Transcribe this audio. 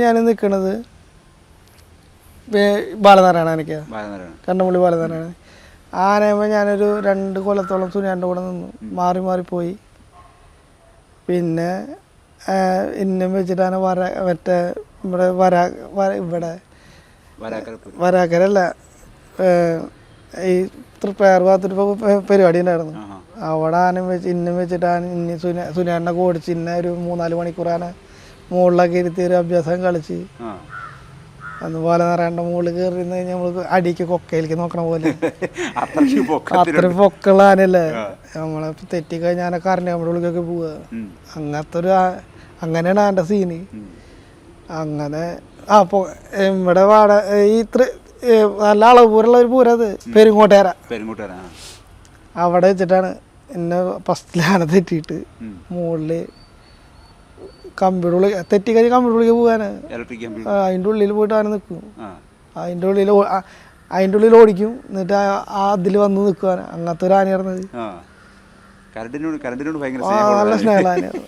ഞാൻ നിൽക്കുന്നത് ബാലനാരായണ കണ്ണുമുള്ളി ബാലനാരായണ ആനയുമ്പോൾ ഞാനൊരു 2 കൊല്ലത്തോളം സുനിയാൻ്റെ കൂടെ നിന്നു. മാറി മാറിപ്പോയി. പിന്നെ ഇന്നും വെച്ചിട്ടാണ് മറ്റേ ഇവിടെ ഇവിടെ വരാക്കരല്ല, ഈ തൃപ്പയാർ ഭാഗത്തൊരു പരിപാടി ഉണ്ടായിരുന്നു. അവിടെ ആന വെച്ച് ഇന്നും വെച്ചിട്ടാണ് ഇനി സുനിയാനെ ഓടിച്ച് ഇന്ന ഒരു 3-4 മണിക്കൂറാണ് മുകളിലൊക്കെ ഇരുത്തി ഒരു അഭ്യാസം കളിച്ച്. അന്ന് ബാലനാരായണൻ്റെ മുകളിൽ കയറി നിന്ന് കഴിഞ്ഞാൽ നമ്മൾക്ക് അടിക്ക് കൊക്കയിലേക്ക് നോക്കണ പോലെ അത്രയും പൊക്കുള്ള ആനയല്ലേ. നമ്മളെ തെറ്റിക്കഴിഞ്ഞാൽ കറണ്ട് നമ്മുടെ ഉള്ളിലേക്കൊക്കെ പോവുക. അങ്ങനത്തെ അങ്ങനെയാണ് ആൻ്റെ സീന്. അങ്ങനെ ഇവിടെ ഈ നല്ല അളവൂരുള്ള ഒരു പൂരം, അത് പെരുങ്ങോട്ടേര. അവിടെ വെച്ചിട്ടാണ് എന്നെ ഫസ്റ്റിൽ ആന തെറ്റിയിട്ട് മുകളിൽ കമ്പിയുടെ ഉള്ളിൽ തെറ്റിക്കഴിഞ്ഞ് കമ്പിയുടെ ഉള്ളിൽ പോകാന് അതിൻ്റെ ഉള്ളിൽ പോയിട്ട് ആന നിൽക്കും. അതിൻ്റെ ഉള്ളിൽ ഓടിക്കും. എന്നിട്ട് അതിൽ വന്ന് നിൽക്കുവാൻ. അങ്ങനത്തെ ഒരു ആനയായിരുന്നത്. നല്ല സ്നേഹമുള്ള ആനയായിരുന്നു.